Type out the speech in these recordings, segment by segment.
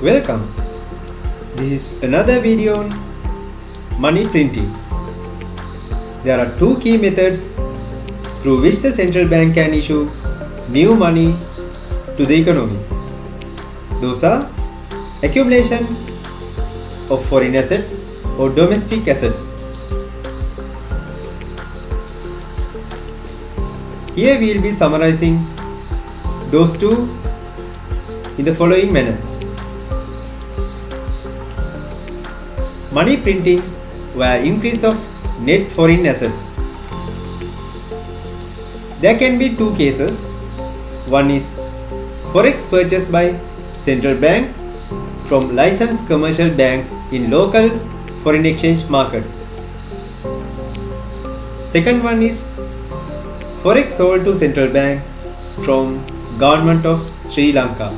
Welcome. This is another video on money printing. There are two key methods through which the central bank can issue new money to the economy. Those are accumulation of foreign assets or domestic assets. Here we will be summarizing those two in the following manner. Money printing via increase of net foreign assets. There can be two cases. One is forex purchase by central bank from licensed commercial banks in local foreign exchange market. Second one is forex sold to central bank from government of Sri Lanka,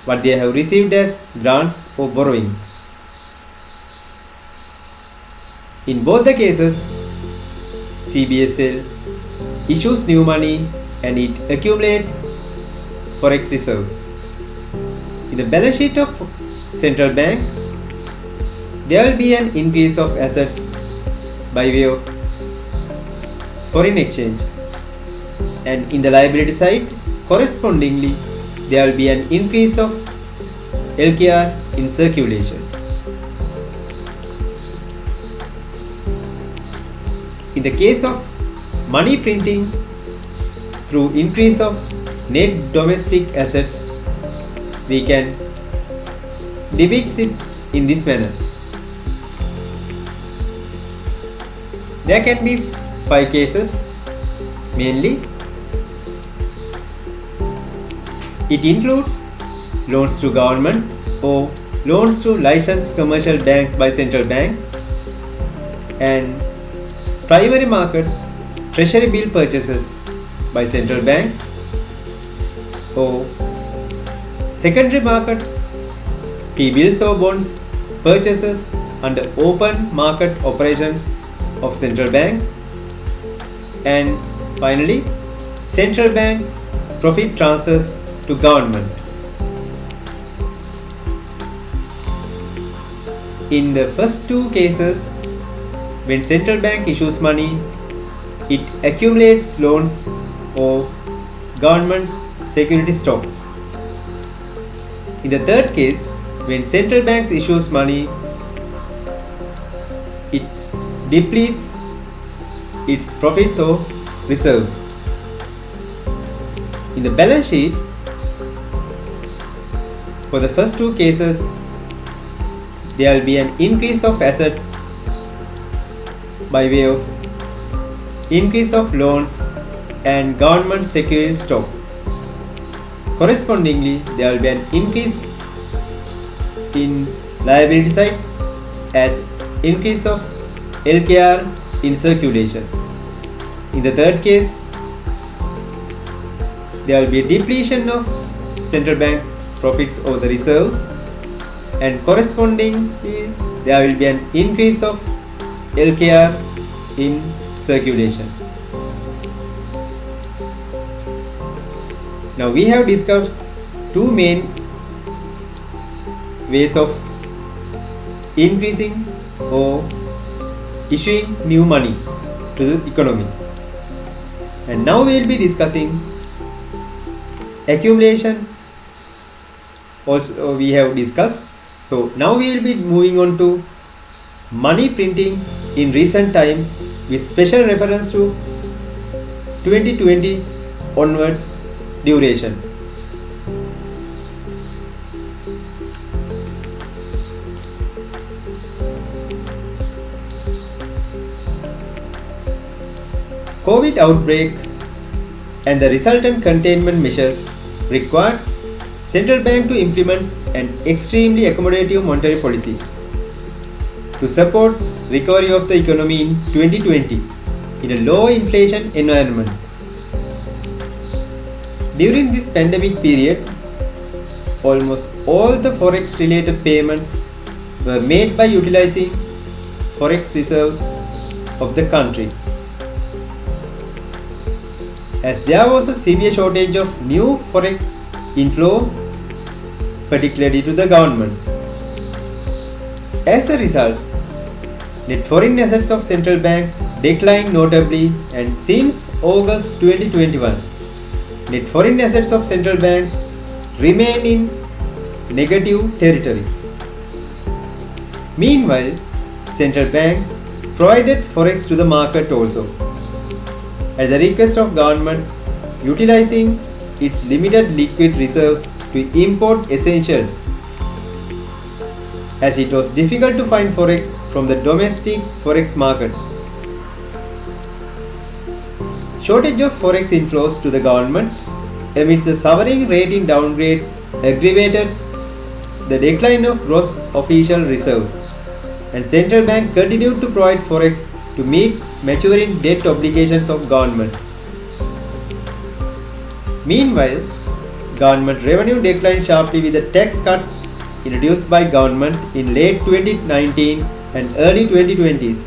what they have received as grants or borrowings. In both the cases, CBSL issues new money and it accumulates forex reserves. In the balance sheet of central bank, there will be an increase of assets by way of foreign exchange, and in the liability side, correspondingly, there will be an increase of LKR in circulation. In the case of money printing through increase of net domestic assets, we can depict it in this manner. There can be 5 cases mainly. It includes loans to government or loans to licensed commercial banks by central bank, and primary market treasury bill purchases by central bank, or secondary market T-bills or bonds purchases under open market operations of central bank, and finally central bank profit transfers to government. In the first two cases, when central bank issues money, it accumulates loans or government security stocks. In the third case, when central bank issues money, it depletes its profits or reserves. In the balance sheet, for the first two cases, there will be an increase of asset by way of increase of loans and government security stock. Correspondingly, there will be an increase in liability side as increase of LKR in circulation. In the third case, there will be a depletion of central bank profits or the reserves, and correspondingly there will be an increase of LKR in circulation. Now we have discussed two main ways of increasing or issuing new money to the economy, and now we will be discussing accumulation. Also we have discussed, so now we will be moving on to money printing in recent times with special reference to 2020 onwards duration. COVID outbreak and the resultant containment measures required central bank to implement an extremely accommodative monetary policy to support recovery of the economy in 2020 in a low inflation environment. During this pandemic period, almost all the forex related payments were made by utilizing forex reserves of the country. As there was a severe shortage of new forex inflow particularly to the government. As a result, net foreign assets of central bank declined notably, and since August 2021, net foreign assets of central bank remain in negative territory. Meanwhile, central bank provided forex to the market also, at the request of government, utilizing its limited liquid reserves to import essentials, as it was difficult to find forex from the domestic forex market. Shortage of forex inflows to the government amidst the sovereign rating downgrade aggravated the decline of gross official reserves, and central bank continued to provide forex to meet maturing debt obligations of government. Meanwhile, government revenue declined sharply with the tax cuts introduced by government in late 2019 and early 2020s,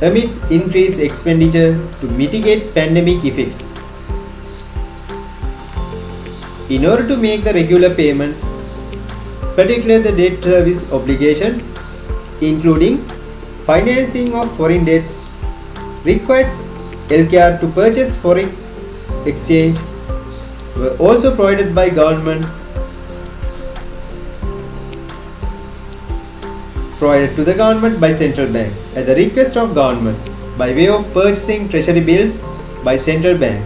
amidst increased expenditure to mitigate pandemic effects. In order to make the regular payments, particularly the debt service obligations, including financing of foreign debt, required LKR to purchase foreign exchange, were also provided by government, provided to the government by central bank at the request of government by way of purchasing treasury bills by central bank.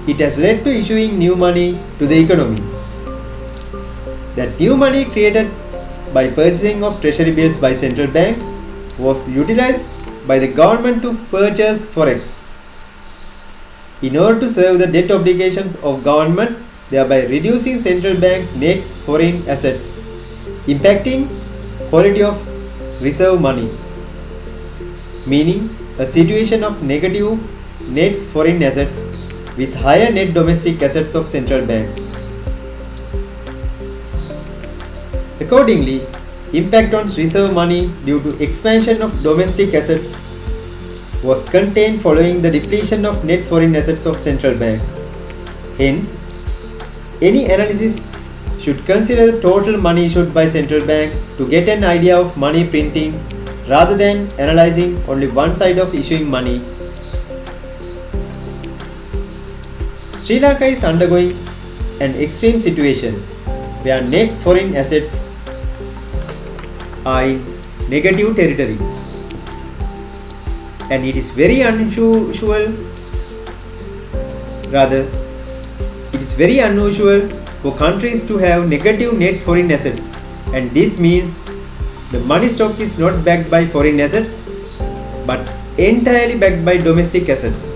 It has led to issuing new money to the economy. That new money created by purchasing of treasury bills by central bank was utilized by the government to purchase forex in order to serve the debt obligations of government, thereby reducing central bank net foreign assets, impacting quality of reserve money, meaning a situation of negative net foreign assets with higher net domestic assets of central bank. Accordingly, impact on reserve money due to expansion of domestic assets was contained following the depletion of net foreign assets of central bank. Hence, any analysis should consider the total money issued by central bank to get an idea of money printing rather than analyzing only one side of issuing money. Sri Lanka is undergoing an extreme situation where net foreign assets are in negative territory, and it is very unusual for countries to have negative net foreign assets, and this means the money stock is not backed by foreign assets but entirely backed by domestic assets.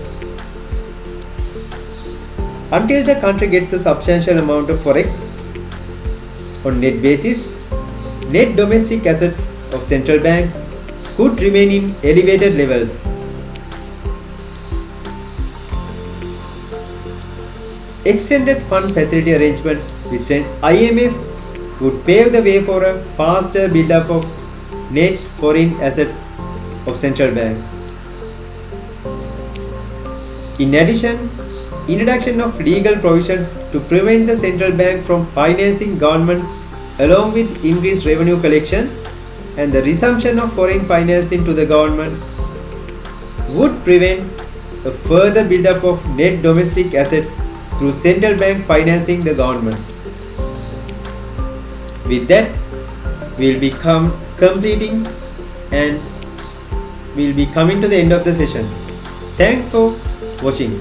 Until the country gets a substantial amount of forex on net basis, net domestic assets of central bank could remain in elevated levels. Extended fund facility arrangement with IMF would pave the way for a faster build-up of net foreign assets of central bank. In addition, introduction of legal provisions to prevent the central bank from financing government along with increased revenue collection and the resumption of foreign financing to the government would prevent a further build-up of net domestic assets through central bank financing the government. With that, we will be completing and we will be coming to the end of the session. Thanks for watching.